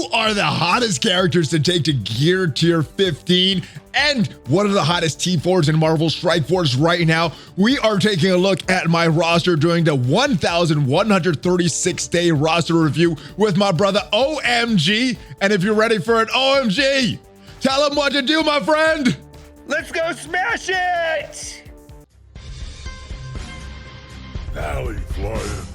who are the hottest characters to take to gear tier 15? And what are the hottest T4s in Marvel Strike Force right now? We are taking a look at my roster during the 1,136 day roster review with my brother OhEmGee. And if you're ready for it, OhEmGee, tell him what to do, my friend. Let's go smash it! ValleyFlyin.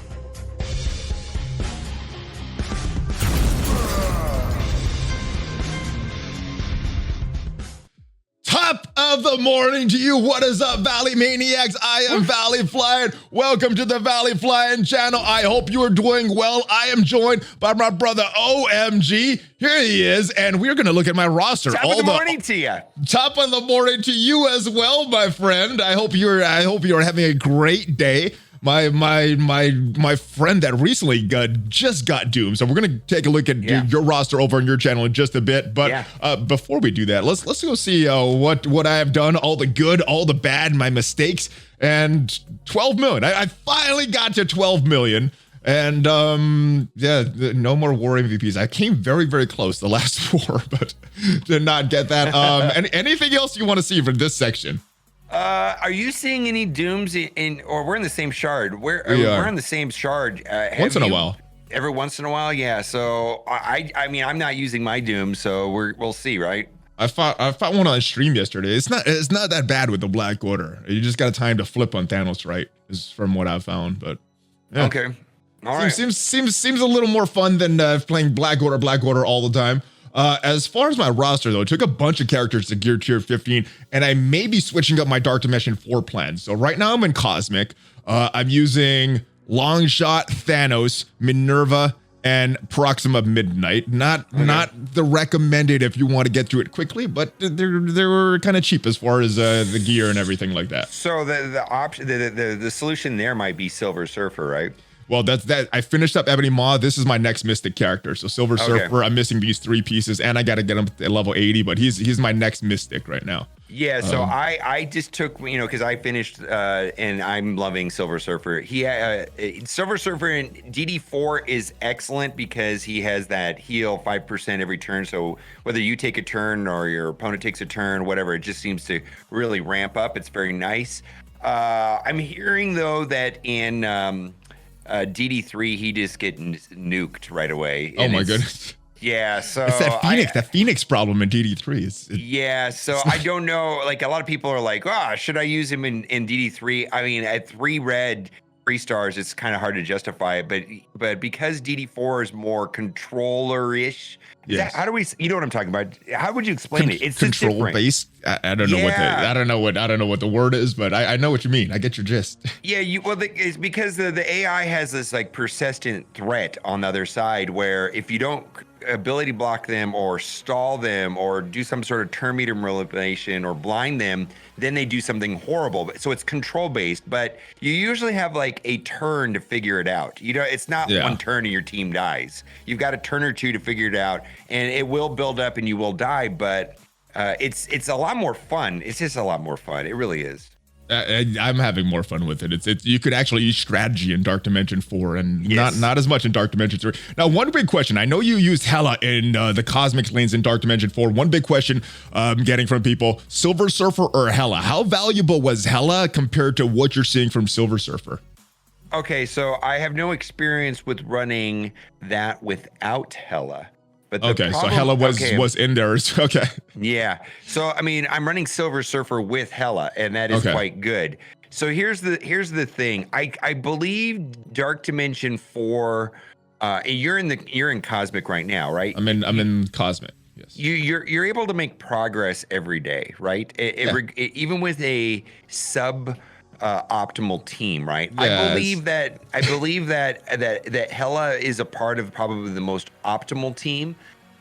Top of the morning to you. What is up, Valley Maniacs? I am ValleyFlyin. Welcome to the ValleyFlyin channel. I hope you are doing well. I am joined by my brother OhEmGee. Here he is, and we're gonna look at my roster. Top of the morning to you. Top of the morning to you as well, my friend. I hope you're having a great day. My friend that recently just got doomed. So we're gonna take a look at your roster over on your channel in just a bit. But before we do that, let's go see what I have done, all the good, all the bad, my mistakes, and 12 million. I finally got to 12 million. And no more war MVPs. I came very close the last 4, but did not get that. Anything else you want to see for this section? Are you seeing any dooms or we're in the same shard? We're in the same shard. Once in a while. Every once in a while, yeah. So I mean, I'm not using my doom, so we'll see, right? I fought one on stream yesterday. It's not that bad with the Black Order. You just got time to flip on Thanos, right? Is from what I've found, but yeah. Okay, all right. Seems a little more fun than playing Black Order all the time. As far as my roster, though, it took a bunch of characters to gear tier 15, and I may be switching up my Dark Dimension 4 plans. So right now I'm in Cosmic. I'm using Longshot, Thanos, Minerva, and Proxima Midnight. Not the recommended if you want to get through it quickly, but they were kind of cheap as far as the gear and everything like that. So the option, the solution there might be Silver Surfer, right? Well, that's that. I finished up Ebony Maw. This is my next Mystic character. So Silver Surfer, I'm missing these 3 pieces, and I got to get him at level 80, but he's my next Mystic right now. Yeah, so I just took, because I finished and I'm loving Silver Surfer. Silver Surfer in DD4 is excellent because he has that heal 5% every turn. So whether you take a turn or your opponent takes a turn, whatever, it just seems to really ramp up. It's very nice. I'm hearing, though, that in DD3, he just getting nuked right away. Oh my goodness. Yeah, so it's that Phoenix problem in DD3. Yeah, so I don't know. Like a lot of people are like, should I use him in DD3? I mean, at 3 red, 3 stars, it's kind of hard to justify it. But because DD4 is more controller-ish, how do we? You know what I'm talking about? How would you explain it? It's control based. I don't know I don't know what the word is, but I know what you mean. I get your gist. Yeah, it's because the AI has this like persistent threat on the other side, where if you don't ability block them or stall them or do some sort of turn meter manipulation or blind them, then they do something horrible. So it's control based, but you usually have like a turn to figure it out. It's not one turn and your team dies. You've got a turn or 2 to figure it out, and it will build up and you will die, but it's a lot more fun. It's just a lot more fun. It really is. I'm having more fun with it. It's you could actually use strategy in Dark Dimension 4 and not as much in Dark Dimension 3. Now, one big question. I know you used Hela in the Cosmic lanes in Dark Dimension 4. One big question I'm getting from people, Silver Surfer or Hela? How valuable was Hela compared to what you're seeing from Silver Surfer? Okay, so I have no experience with running that without Hela. But so Hela was in there. Okay. Yeah. So I mean, I'm running Silver Surfer with Hela, and that is quite good. So here's the thing. I believe Dark Dimension 4. You're in Cosmic right now, right? I'm in Cosmic. Yes. You're able to make progress every day, right? Even with a sub optimal team, right? Yes. I believe that Hela is a part of probably the most optimal team,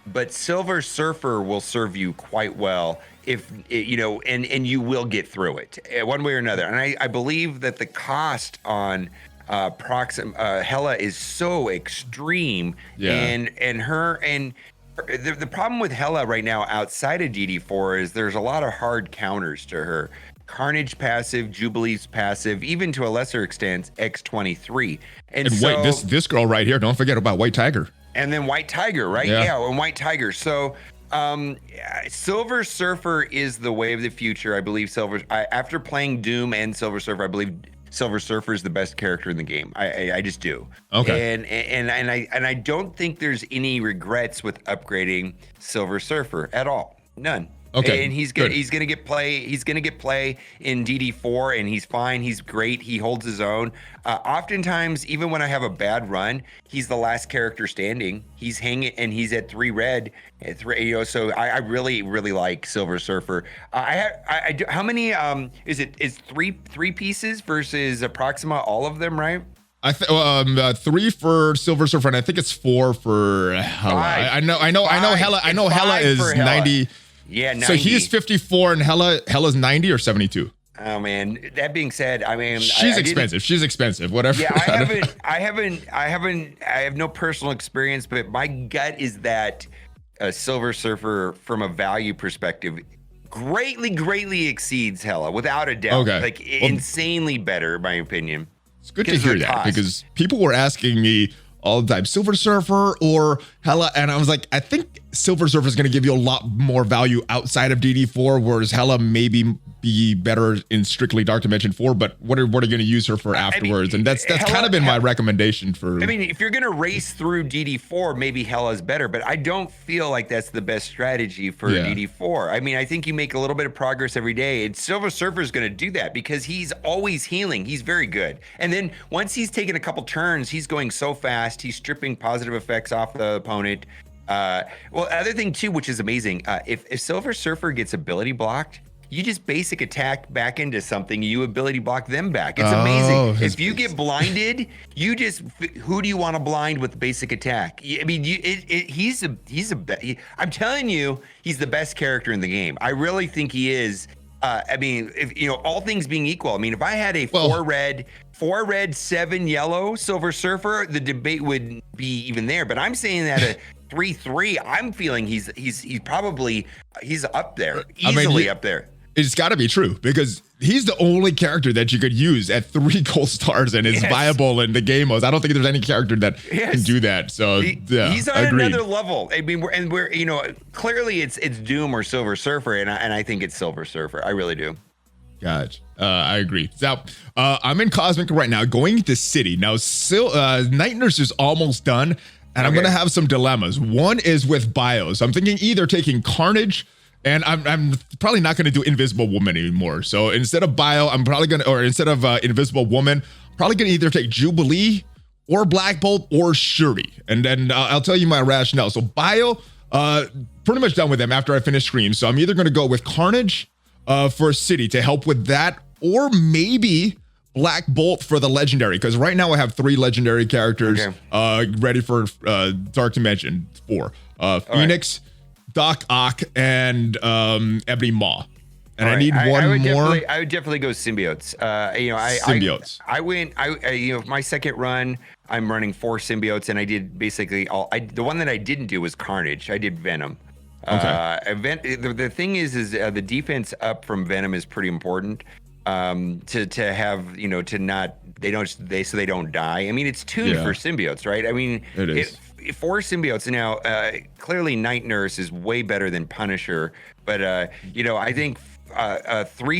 but Silver Surfer will serve you quite well if and you will get through it one way or another. And I believe that the cost on Hela is so extreme, and the problem with Hela right now outside of DD4 is there's a lot of hard counters to her. Carnage passive, Jubilee's passive, even to a lesser extent, X23. And so, wait, this girl right here, don't forget about White Tiger. And then White Tiger, right? Yeah, and White Tiger. So Silver Surfer is the way of the future. I believe after playing Doom and Silver Surfer, I believe Silver Surfer is the best character in the game. I just do. Okay. And I don't think there's any regrets with upgrading Silver Surfer at all. None. Okay. And he's gonna get play in DD4, and he's fine. He's great. He holds his own. Oftentimes, even when I have a bad run, he's the last character standing. He's hanging, and he's at 3 red. At 3, so I really like Silver Surfer. How many? Is 3 pieces versus Proxima? All of them, right? 3 for Silver Surfer, and I think it's 4 for Hela. I know Hela. I know Hela is 90. Yeah, 90. So he's 54 and Hela's 90 or 72. Oh man. That being said, I mean, she's expensive. She's expensive. Whatever. Yeah, I have no personal experience, but my gut is that Silver Surfer, from a value perspective, greatly exceeds Hela, without a doubt. Okay. Like insanely better, in my opinion. It's good to hear that, because people were asking me all the time, Silver Surfer or Hela, and I was like, I think Silver Surfer is going to give you a lot more value outside of DD4, whereas Hela maybe be better in strictly Dark Dimension 4. But what are you going to use her for afterwards? And that's kind of been my recommendation for. I mean, if you're going to race through DD4, maybe Hela's better, but I don't feel like that's the best strategy for DD4. I mean, I think you make a little bit of progress every day, and Silver Surfer is going to do that because he's always healing. He's very good. And then once he's taken a couple turns, he's going so fast. He's stripping positive effects off the opponent. Well, other thing too, which is amazing, if Silver Surfer gets ability blocked, you just basic attack back into something, you ability block them back. It's amazing. If you get blinded, you just, who do you want to blind with basic attack? I mean, I'm telling you, he's the best character in the game. I really think he is. I mean, if all things being equal, I mean, if I had a 4 red, 7 yellow Silver Surfer, the debate would be even there. But I'm saying that a 3-3, I'm feeling he's up there, easily up there. It's got to be true, because he's the only character that you could use at 3 gold stars and is viable in the game modes. I don't think there's any character that can do that. So he's on another level. I mean, we're clearly it's Doom or Silver Surfer, and I think it's Silver Surfer. I really do. Gotcha. I agree. So I'm in Cosmic right now, going to City. Now, Night Nurse is almost done, and I'm going to have some dilemmas. One is with bios. I'm thinking either taking Carnage, and I'm probably not going to do Invisible Woman anymore. So instead of bio, I'm probably going to, or instead of Invisible Woman, probably going to either take Jubilee or Black Bolt or Shuri. And then I'll tell you my rationale. So bio, pretty much done with them after I finish Scream. So I'm either going to go with Carnage for City to help with that, or maybe Black Bolt for the Legendary, because right now I have 3 Legendary characters ready for Dark Dimension 4. Phoenix, Doc Ock, and Ebony Maw. And I need one more. I would definitely go symbiotes. Symbiotes. I went. My second run, I'm running 4 symbiotes, and I did basically all. The one that I didn't do was Carnage. I did Venom. The thing is the defense up from Venom is pretty important. To have to not so they don't die. I mean, it's tuned for symbiotes, right? I mean, it is. 4 symbiotes now. Clearly, Night Nurse is way better than Punisher, but I think 3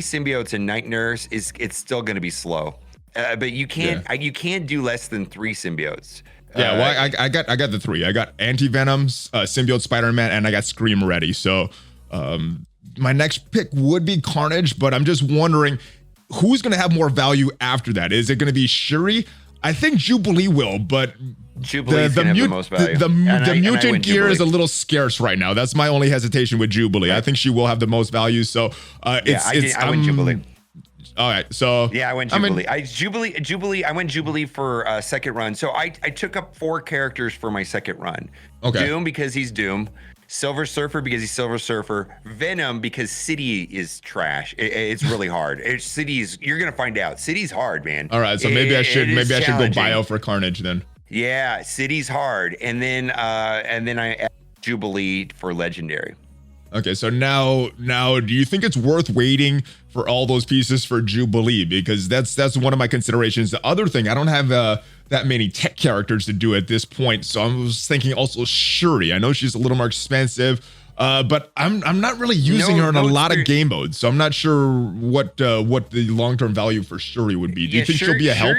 symbiotes and Night Nurse it's still going to be slow. But you can't do less than 3 symbiotes. Well, I got the 3. I got Anti-Venoms, Symbiote Spider-Man, and I got Scream ready. So my next pick would be Carnage, but I'm just wondering who's going to have more value after that. Is it going to be Shuri? I think Jubilee will, but Jubilee's going to have the most value. The mutant gear is a little scarce right now. That's my only hesitation with Jubilee. Right. I think she will have the most value. So I went Jubilee. All right, so I went Jubilee. I went Jubilee for second run. So I took up 4 characters for my second run. Doom because he's Doom. Silver Surfer because he's Silver Surfer. Venom because City is trash. It's really hard. You're gonna find out. City's hard, man. All right, so maybe I should go bio for Carnage then. Yeah, City's hard, and then I add Jubilee for Legendary. Okay, so now, do you think it's worth waiting for all those pieces for Jubilee? Because that's one of my considerations. The other thing, I don't have that many tech characters to do at this point, so I was thinking also Shuri. I know she's a little more expensive, but I'm not really using her in a lot of game modes, so I'm not sure what the long-term value for Shuri would be. Do you think she'll be a help?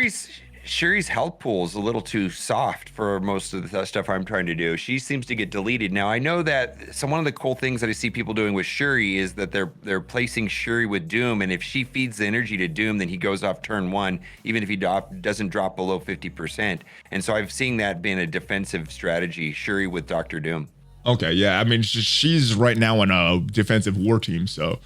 Shuri's health pool is a little too soft for most of the stuff I'm trying to do. She seems to get deleted. Now, I know that one of the cool things that I see people doing with Shuri is that they're placing Shuri with Doom, and if she feeds the energy to Doom, then he goes off turn 1, even if he doesn't drop below 50%. And so I've seen that being a defensive strategy, Shuri with Dr. Doom. Okay, yeah. I mean, she's right now on a defensive war team, so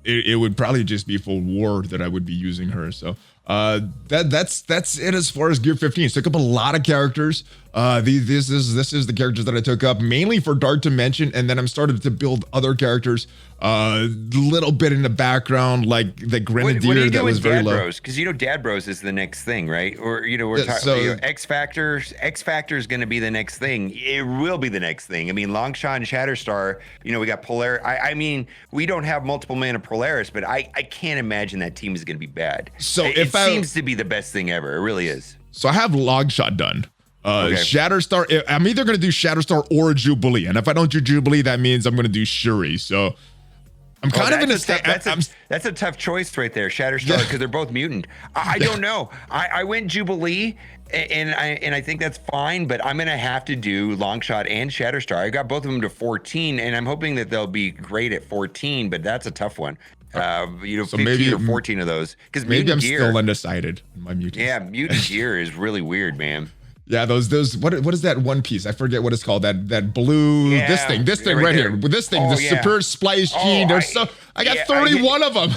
it would probably just be for war that I would be using her. So that's it as far as Gear 15. Took up a lot of characters. This is the characters that I took up mainly for Dark Dimension, and then I'm starting to build other characters a little bit in the background, like the Grenadier that was very low. Because Dad Bros is the next thing, right? Or we're talking X Factor. X Factor is going to be the next thing. It will be the next thing. I mean, Longshot and Shatterstar. We got Polaris. I mean, we don't have multiple mana Polaris, but I can't imagine that team is going to be bad. So it seems to be the best thing ever. It really is. So I have Longshot done. Okay. Shatterstar. I'm either going to do Shatterstar or Jubilee, and if I don't do Jubilee, that means I'm going to do Shuri. So I'm kind of in a that's a tough choice right there, Shatterstar, because they're both mutant. I don't know. I went Jubilee, and I think that's fine, but I'm gonna have to do Longshot and Shatterstar. I got both of them to 14, and I'm hoping that they'll be great at 14, but that's a tough one. So 15 maybe, or 14 of those, because maybe I'm still undecided in my mutant. Yeah, mutant gear is really weird, man. Yeah, those what is that one piece? I forget what it's called. That blue this thing right here. With this thing, the Super Splice Gene. I got 31 of them.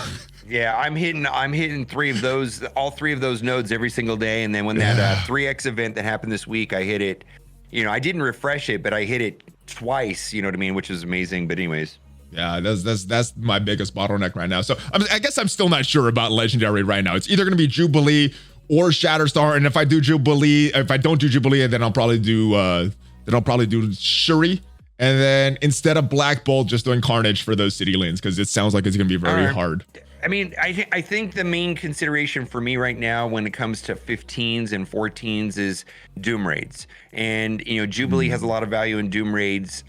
Yeah, I'm hitting all three of those nodes every single day, and then when that 3x event that happened this week, I hit it. I didn't refresh it, but I hit it twice. You know what I mean? Which is amazing. But anyways. Yeah, that's my biggest bottleneck right now. So I guess I'm still not sure about Legendary right now. It's either going to be Jubilee or Shatterstar, and if I don't do Jubilee, then I'll probably do Shuri, and then instead of Black Bolt, just doing Carnage for those city lanes, because it sounds like it's gonna be very hard. I mean, I think the main consideration for me right now when it comes to 15s and 14s is Doom raids, and Jubilee has a lot of value in Doom raids.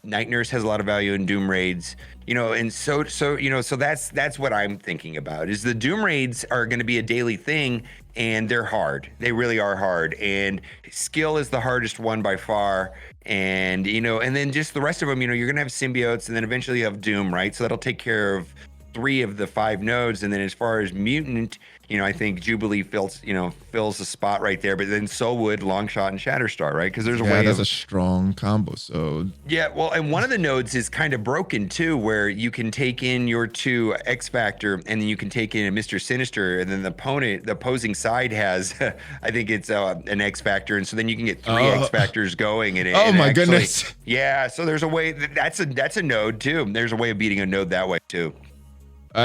Night Nurse has a lot of value in Doom raids. And so that's what I'm thinking about, is the Doom raids are going to be a daily thing, and they're hard. They really are hard, and skill is the hardest one by far. And and then just the rest of them, you're going to have symbiotes, and then eventually you have Doom, right? So that'll take care of 3 of the 5 nodes. And then as far as mutant, I think Jubilee fills a spot right there, but then so would Longshot and Shatterstar, right? Because there's a way. That's a strong combo. So yeah, well, and one of the nodes is kind of broken too, where you can take in your 2 X Factor, and then you can take in a Mr. Sinister, and then the opposing side has, I think it's an X Factor, and so then you can get 3 X Factors going. And my goodness. Yeah, so there's a way. That's a node too. There's a way of beating a node that way too.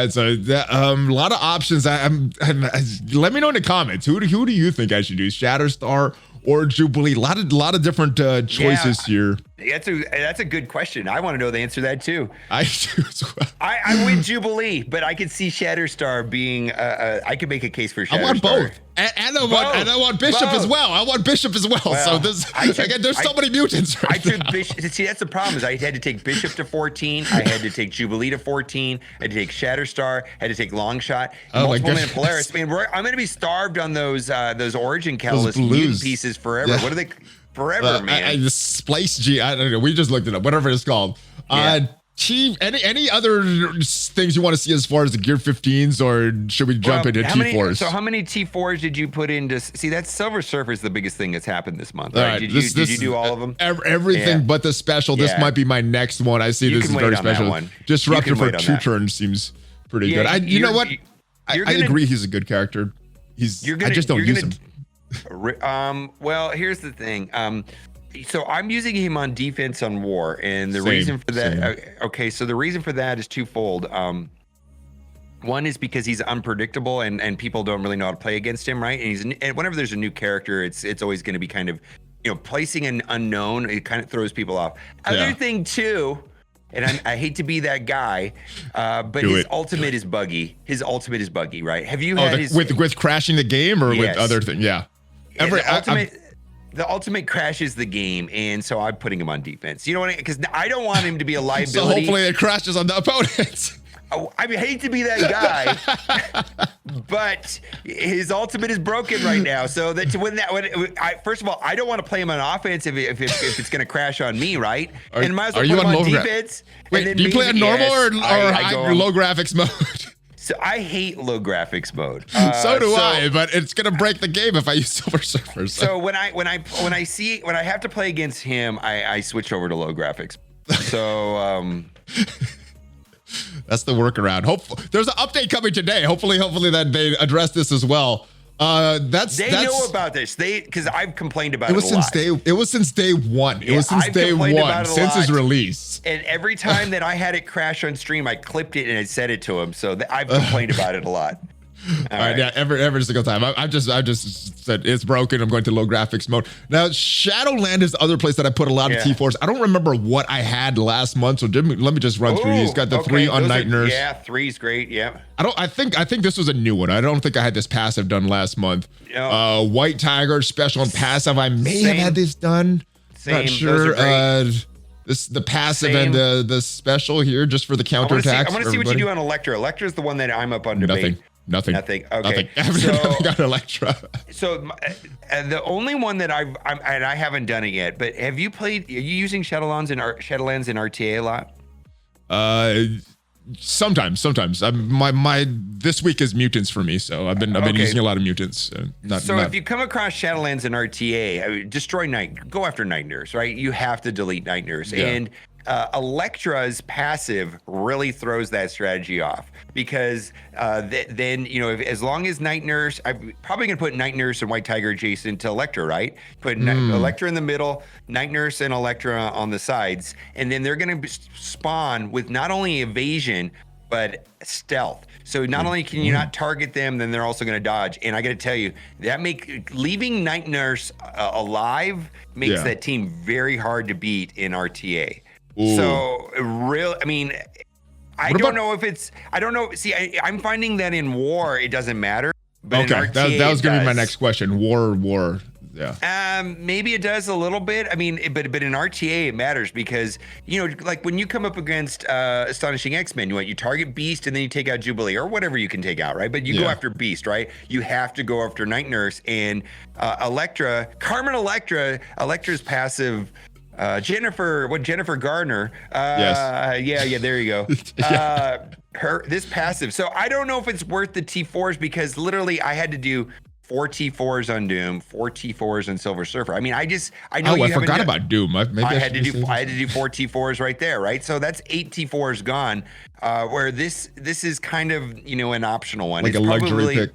So a lot of options. Let me know in the comments. Who do you think I should do? Shatterstar or Jubilee? A lot of different choices here. That's a good question. I want to know the answer to that too. I do as well. I win Jubilee, but I could see Shatterstar being. I could make a case for Shatterstar. I want both, and I want Bishop as well. I want Bishop as well. So there's so many mutants. I took Bishop. See, that's the problem. Is I had to take Bishop to 14. I had to take Jubilee to 14. I had to take Shatterstar. I had to take Longshot. Multiple mana Polaris. I mean, I'm going to be starved on those Origin Catalyst mutant pieces forever. Yeah. What are they? Forever, man. The Splice G. I don't know. We just looked it up. Whatever it's called. Yeah. Any other things you want to see as far as the Gear 15s, or should we jump into T4s? So how many T4s did you put into? See, that Silver Surfer is the biggest thing that's happened this month. Right? Did you do all of them? Everything but the special. This might be my next one. I see this is very special. Disruptor for 2 turns seems pretty good. You know what? I agree. He's a good character. I just don't use him. Well, here's the thing. So I'm using him on defense on war, and the reason for that. So the reason for that is twofold. One is because he's unpredictable, and people don't really know how to play against him, right? And whenever there's a new character, it's always going to be kind of, placing an unknown. It kind of throws people off. Other thing too. and I hate to be that guy, but his ultimate is buggy. His ultimate is buggy, right? Have you had his with crashing the game or with other things? Yeah. The ultimate crashes the game, and so I'm putting him on defense. You know what I mean? Because I don't want him to be a liability. So hopefully it crashes on the opponents. I hate to be that guy, but his ultimate is broken right now. So that first of all, I don't want to play him on offense if it's going to crash on me, right? And might as well put him on defense. Wait, do you play on normal or low graphics mode? So I hate low graphics mode. So do I, but it's gonna break the game if I use Silver Surfer. So when I have to play against him, I switch over to low graphics. So that's the workaround. There's an update coming today. Hopefully that they address this as well. They know about this. Because I've complained about it a lot. It was since day one. It was since day one, since its release. And every time that I had it crash on stream, I clipped it and I said it to him. So I've complained about it a lot. All right, yeah, every single time. I just said it's broken. I'm going to low graphics mode. Now, Shadowland is the other place that I put a lot of T4s. I don't remember what I had last month, so let me just run through these. Got the 3 on Night Nurse. Yeah, 3's great. Yeah. I think this was a new one. I don't think I had this passive done last month. No. White Tiger special and passive. I may have had this done. Not sure. The passive and the special here just for the counterattacks. I want to see what you do on Electra. Electra is the one that I'm up on debate. Nothing. Okay. Nothing. I got Electra. So the only one that I haven't done it yet, but have you played? Are you using Shadowlands in RTA a lot? Sometimes. This week is mutants for me, so I've been using a lot of mutants. If you come across Shadowlands in RTA, destroy go after Night Nurse, right? You have to delete Night Nurse, and Electra's passive really throws that strategy off because then as long as Night Nurse, I'm probably gonna put Night Nurse and White Tiger adjacent to Electra, right? Put Electra in the middle, Night Nurse and Electra on the sides, and then they're gonna spawn with not only evasion but stealth. So not only can you not target them, then they're also going to dodge. And I got to tell you, leaving Night Nurse alive makes that team very hard to beat in RTA. Ooh. So I don't know if it's. I don't know. See, I'm finding that in war it doesn't matter. But in RTA, that was going to be my next question. War. Yeah. Maybe it does a little bit. I mean, but in RTA it matters because like when you come up against Astonishing X-Men, you target Beast and then you take out Jubilee or whatever you can take out, right? But you go after Beast, right? You have to go after Night Nurse and Electra, Electra's passive. Jennifer Garner. Yeah, there you go. This passive. So I don't know if it's worth the T4s because literally I had to do 4 T4s on Doom, 4 T4s on Silver Surfer. I mean, I know I forgot about Doom. I had to do 4 T4s right there, right? So that's 8 T4s gone. Where this is kind of an optional one. Like it's a luxury pick.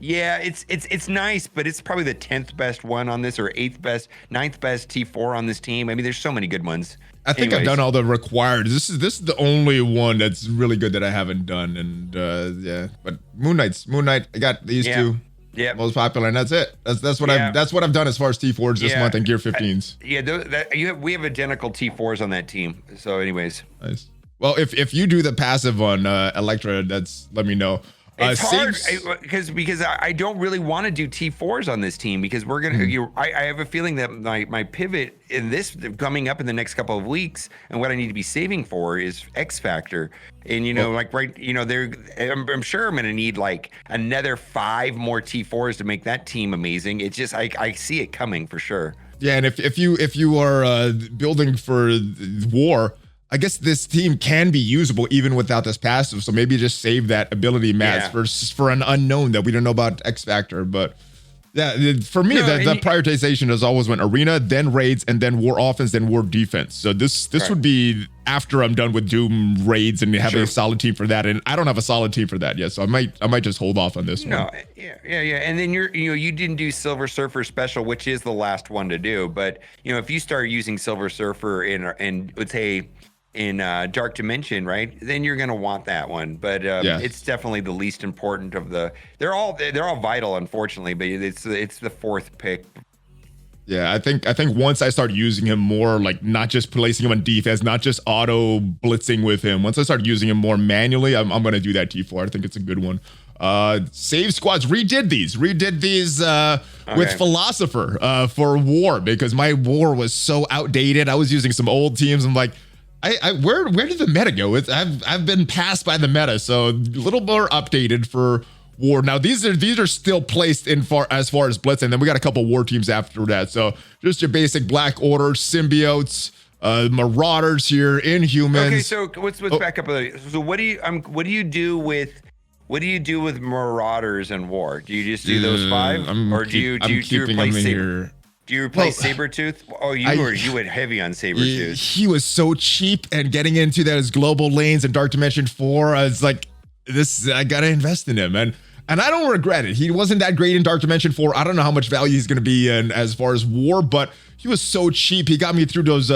Yeah, it's nice, but it's probably the 10th best one on this, or 9th best T4 on this team. I mean, there's so many good ones. I think I've done all the required. This is the only one that's really good that I haven't done, and But Moon Knight, I got these two. Yeah, most popular, and that's it. That's what I've done as far as T4s this month and Gear 15s. We have identical T4s on that team. So, anyways, nice. Well, if you do the passive on Electra, let me know. It's hard because I don't really want to do T4s on this team because we're gonna. I have a feeling that my pivot in this coming up in the next couple of weeks and what I need to be saving for is X Factor, and I'm sure I'm gonna need like another 5 more T4s to make that team amazing. It's just I see it coming for sure. Yeah, and if you are building for war, I guess this team can be usable even without this passive. So maybe just save that ability match for an unknown that we don't know about X Factor. But yeah, for me, the prioritization has always went arena, then raids, and then war offense, then war defense. So this would be after I'm done with Doom raids and having a solid team for that. And I don't have a solid team for that yet. So I might just hold off on this one. No, yeah. And then you didn't do Silver Surfer special, which is the last one to do. But if you start using Silver Surfer in let's say in Dark Dimension, right? Then you're gonna want that one, but it's definitely the least important of the. They're all vital, unfortunately, but it's the 4th pick. Yeah, I think once I start using him more, like not just placing him on defense, not just auto blitzing with him. Once I start using him more manually, I'm gonna do that T4. I think it's a good one. Save squads redid these with Philosopher for war because my war was so outdated. I was using some old teams. I'm like, where did the meta go? I've been passed by the meta, so a little more updated for war. Now these are still placed in as far as Blitz, and then we got a couple war teams after that. So just your basic Black Order, Symbiotes, Marauders here, Inhumans. Okay, so let's back up a little. So what do you do with Marauders and War? Do you just do those 5, or do you replace Saber? Do you replace Sabretooth? Oh, you went heavy on Sabretooth. He was so cheap, and getting into those global lanes and Dark Dimension 4, I was like, I gotta invest in him, and I don't regret it. He wasn't that great in Dark Dimension 4. I don't know how much value he's gonna be in as far as war, but he was so cheap. He got me through those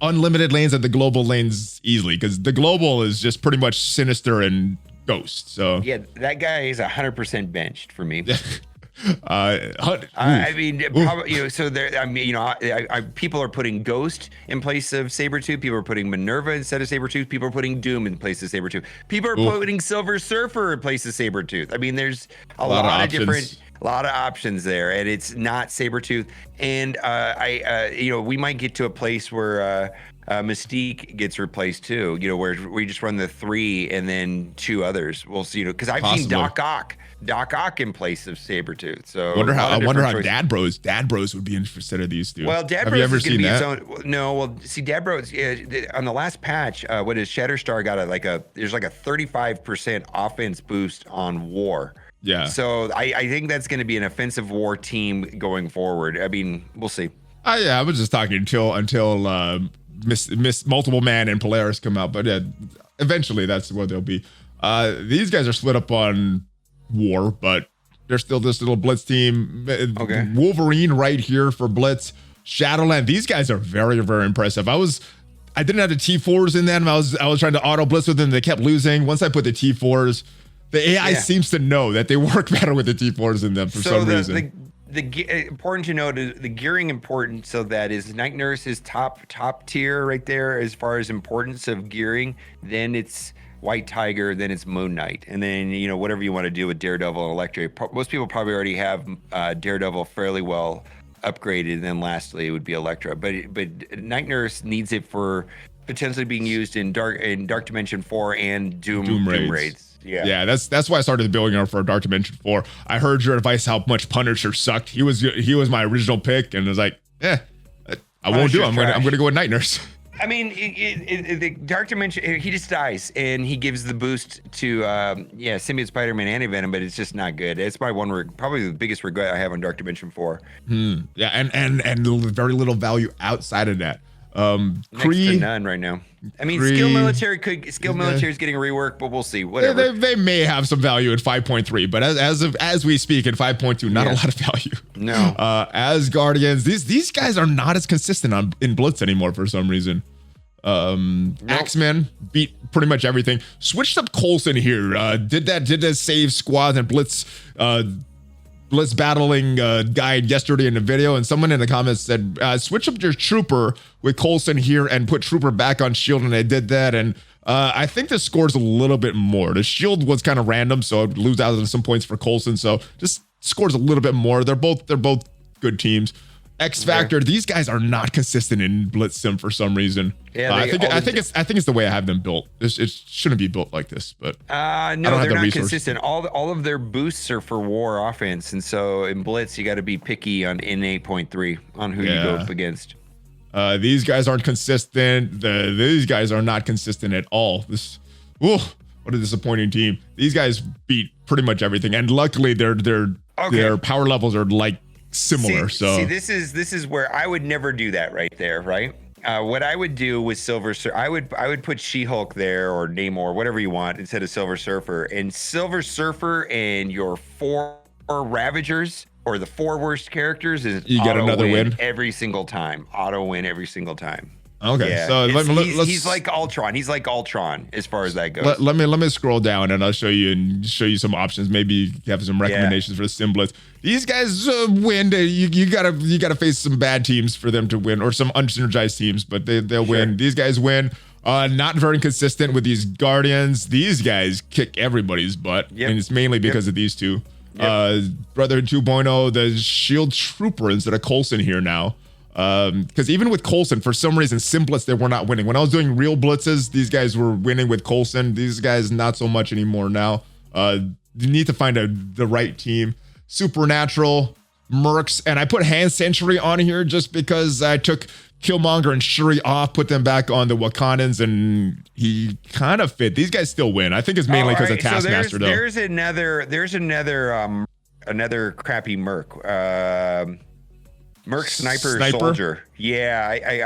unlimited lanes and the global lanes easily, because the global is just pretty much Sinister and Ghost. So yeah, that guy is 100% benched for me. I mean, probably, so there. I mean, people are putting Ghost in place of Sabretooth. People are putting Minerva instead of Sabretooth. People are putting Doom in place of Sabretooth. People are putting Silver Surfer in place of Sabretooth. I mean, there's a lot of different. A lot of options there, and it's not Sabretooth. And we might get to a place where Mystique gets replaced too. Where we just run the 3 and then 2 others. We'll see. Because I've seen Doc Ock in place of Sabretooth. So I wonder how Dad Bros would be interested in these two. Well, Dad Bros is going to be his own. No, well, see, Dad Bros on the last patch, what is Shatterstar got there's like a 35% offense boost on War. Yeah. So I think that's going to be an offensive war team going forward. I mean, we'll see. I was just talking until Miss Multiple Man and Polaris come out, but yeah, eventually that's what they'll be. These guys are split up on war, but they're still this little Blitz team. Okay. Wolverine right here for Blitz. Shadowland. These guys are very, very impressive. I didn't have the T4s in them. I was trying to auto blitz with them. They kept losing. Once I put the T4s, the AI seems to know that they work better with the T4s in them for some reason. Important to note, the gearing importance of that is Night Nurse is top tier right there as far as importance of gearing. Then it's White Tiger, then it's Moon Knight, and then whatever you want to do with Daredevil and Elektra. Most people probably already have Daredevil fairly well upgraded, and then lastly it would be Elektra. But Night Nurse needs it for potentially being used in Dark Dimension 4 and Doom Raids. Yeah, that's why I started building her for Dark Dimension 4. I heard your advice how much Punisher sucked. He was my original pick, and I was like, I won't do it. I'm gonna go with Night Nurse. I mean, the Dark Dimension, he just dies, and he gives the boost to Symbiote, Spider-Man, and Venom, but it's just not good. It's probably the biggest regret I have on Dark Dimension 4. Yeah, and very little value outside of that. Next to none right now. I mean, Skill Military is getting a rework, but we'll see. Whatever. They may have some value at 5.3, but as we speak at 5.2, not a lot of value. No. As Guardians, these guys are not as consistent in Blitz anymore for some reason. Axeman beat pretty much everything. Switched up Coulson here. Did that save squad and Blitz battling guide yesterday in the video, and someone in the comments said switch up your Trooper with Coulson here and put Trooper back on shield, and I did that, and I think the scores a little bit more. The shield was kind of random, so I'd lose out on some points for Coulson, so just scores a little bit more. They're both good teams. X Factor, these guys are not consistent in Blitz Sim for some reason. Yeah, I think it's the way I have them built. It shouldn't be built like this, but no, they're not consistent. All of their boosts are for war offense, and so in Blitz you got to be picky on in 8.3 on who you go up against. These guys aren't consistent. These guys are not consistent at all. What a disappointing team. These guys beat pretty much everything, and luckily their power levels are like similar. See, this is where I would never do that right there, right? What I would do with Silver Surfer, I would put She-Hulk there or Namor, whatever you want, instead of Silver Surfer. And Silver Surfer and your 4 Ravagers, or the 4 worst characters, is you get another win every single time. Auto win every single time. Okay, Yeah. so He's like Ultron. He's like Ultron as far as that goes. let me scroll down and I'll show you some options. Maybe you have some recommendations for the Simblets. These guys win. You gotta face some bad teams for them to win, or some unsynergized teams, but they'll win. These guys win. Not very consistent with these Guardians. These guys kick everybody's butt, and it's mainly because of these two. Brother 2.0, the Shield Trooper instead of Coulson here now. Because even with Coulson, for some reason, Simplets, they were not winning. When I was doing real blitzes, these guys were winning with Coulson. These guys, not so much anymore now. You need to find the right team. Supernatural, Mercs, and I put Hand Sentry on here just because I took Killmonger and Shuri off, put them back on the Wakandans, and he kind of fit. These guys still win. I think it's mainly because of Taskmaster, though. There's another crappy Merc. Merc Sniper Soldier. Yeah,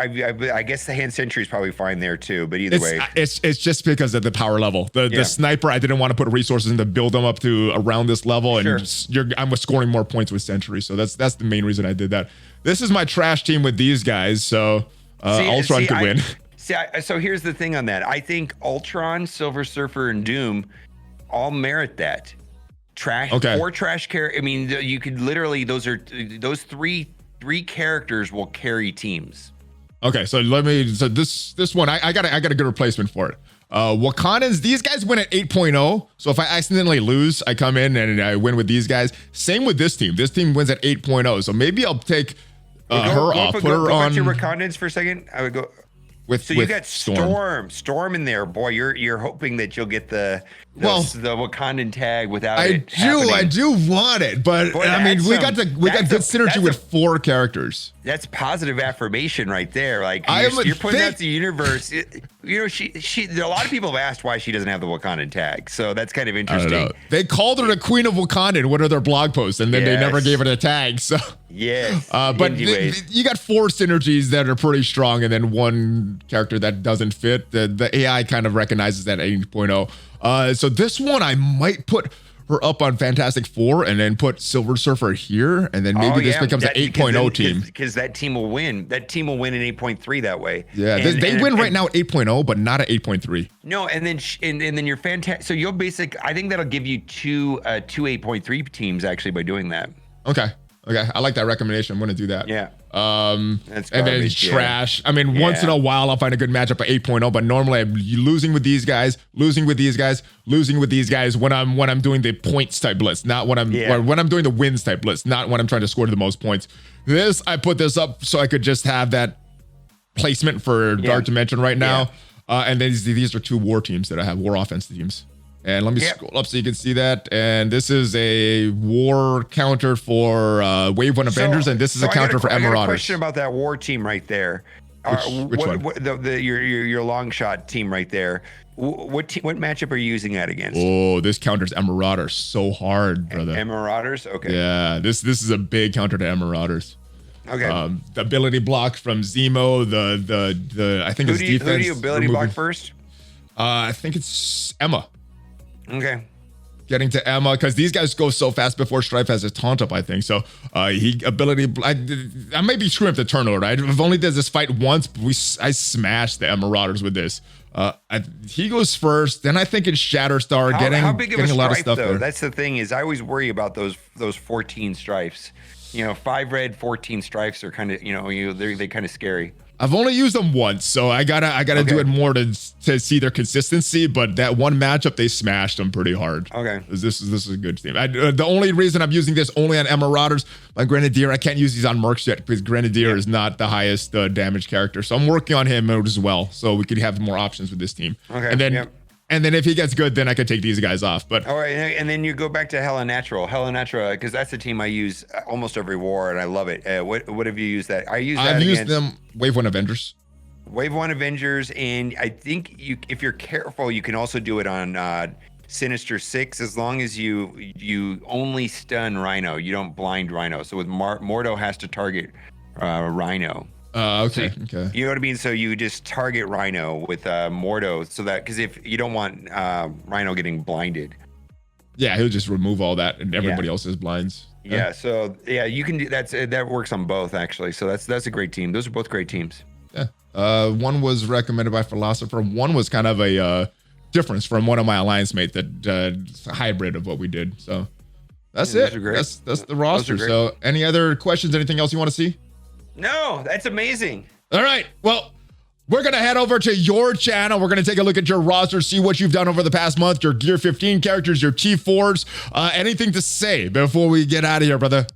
I guess the Hand Sentry is probably fine there too, but either way. It's just because of the power level. The Sniper, I didn't want to put resources in to build them up to around this level, and I'm scoring more points with Sentry, so that's the main reason I did that. This is my trash team with these guys, so Ultron could win. So here's the thing on that. I think Ultron, Silver Surfer, and Doom all merit that. Four trash characters. I mean, you could literally, those three characters will carry teams. Okay, so this one, I got a good replacement for it. Wakandans, these guys win at 8.0. So if I accidentally lose, I come in and I win with these guys. Same with this team. This team wins at 8.0. So maybe I'll take her off. Put her on. Back to Wakandans for a second. I would go. So you got Storm in there, boy. You're hoping that you'll get the Wakandan tag without it happening. I do want it, but boy, I mean, we got good synergy with 4 characters. That's positive affirmation right there. Like you're putting out the universe. A lot of people have asked why she doesn't have the Wakandan tag, so that's kind of interesting. They called her the Queen of Wakanda in one of their blog posts, and then they never gave her the tag. So but you got 4 synergies that are pretty strong, and then 1 character that doesn't fit. The AI kind of recognizes that 8.0. So this one I might put her up on Fantastic Four and then put Silver Surfer here, and then maybe this becomes an 8.0 team. Because that team will win. That team will win in 8.3 that way. Yeah, they win right now at 8.0, but not at 8.3. No, and then you're fantastic. So you'll I think that'll give you two 8.3 teams actually by doing that. Okay, I like that recommendation. I'm going to do that. Yeah. That's and then trash. I mean, once in a while I'll find a good matchup at 8.0, but normally I'm losing with these guys, losing with these guys when I'm doing the points type blitz, not when I'm doing the wins type blitz, not when I'm trying to score the most points. I put this up so I could just have that placement for Dark Dimension right now. And then these are 2 war teams that I have, war offense teams. And let me scroll up so you can see that. And this is a war counter for Wave 1 Avengers, and this is a counter for Marauders. I got a question about that war team right there. Which one? Your long shot team right there. What matchup are you using that against? Oh, this counters Marauders so hard, brother. Marauders? Okay. Yeah, this is a big counter to Marauders. Okay. The ability block from Zemo, the I think it's defense. Who do you ability block first? I think it's Emma. Okay. Getting to Emma, because these guys go so fast before Strife has his taunt up, I think. So I may be screwing up the turnover. I've only did this fight once, but I smashed the Marauders with this. He goes first, then I think it's Shatterstar how big of a lot of strife, stuff though? there. That's the thing, is I always worry about those 14 strifes. 5 red, 14 strifes are kind of, they kind of scary. I've only used them once, so I gotta do it more to see their consistency. But that one matchup, they smashed them pretty hard. Okay, this is a good team. The only reason I'm using this only on Marauders, my Grenadier, I can't use these on Mercs yet because Grenadier is not the highest damage character. So I'm working on him as well, so we could have more options with this team. Okay, and then if he gets good, then I could take these guys off. But all right, and then you go back to Hela Natural, because that's the team I use almost every war, and I love it. What have you used that? I've used them Wave 1 Avengers. Wave 1 Avengers, and I think if you're careful, you can also do it on Sinister 6, as long as you only stun Rhino, you don't blind Rhino. So with Mordo has to target Rhino. Okay. You know what I mean? So you just target Rhino with Mordo, so that, because if you don't want Rhino getting blinded. Yeah, he'll just remove all that and everybody else's blinds. Yeah. So you can do that. That works on both actually. So that's a great team. Those are both great teams. Yeah. One was recommended by Philosopher. One was kind of a difference from one of my alliance mate that hybrid of what we did. So that's it. That's the roster. So any other questions? Anything else you want to see? No, that's amazing. All right. Well, we're going to head over to your channel. We're going to take a look at your roster, see what you've done over the past month, your Gear 15 characters, your T4s. Anything to say before we get out of here, brother?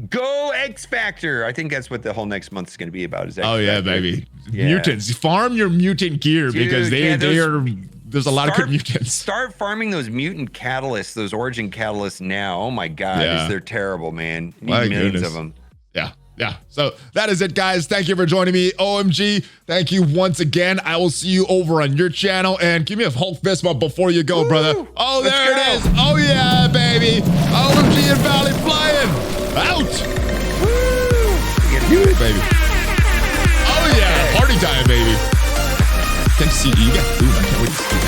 Go X Factor. I think that's what the whole next month is going to be about. Is X yeah, baby. Yeah. Mutants. Farm your mutant gear. Dude, because there's a lot of good mutants. Start farming those mutant catalysts, those origin catalysts now. Oh my God. They're terrible, man. You need millions of them. Yeah. So that is it, guys. Thank you for joining me. OhEmGee, thank you once again. I will see you over on your channel. And give me a Hulk fist bump before you go, brother. Oh, there it is. Oh, yeah, baby. OhEmGee and ValleyFlyin. Out. Woo. Baby. Oh, yeah. Party time, baby. Can't see you. You got food. I can't wait to see you.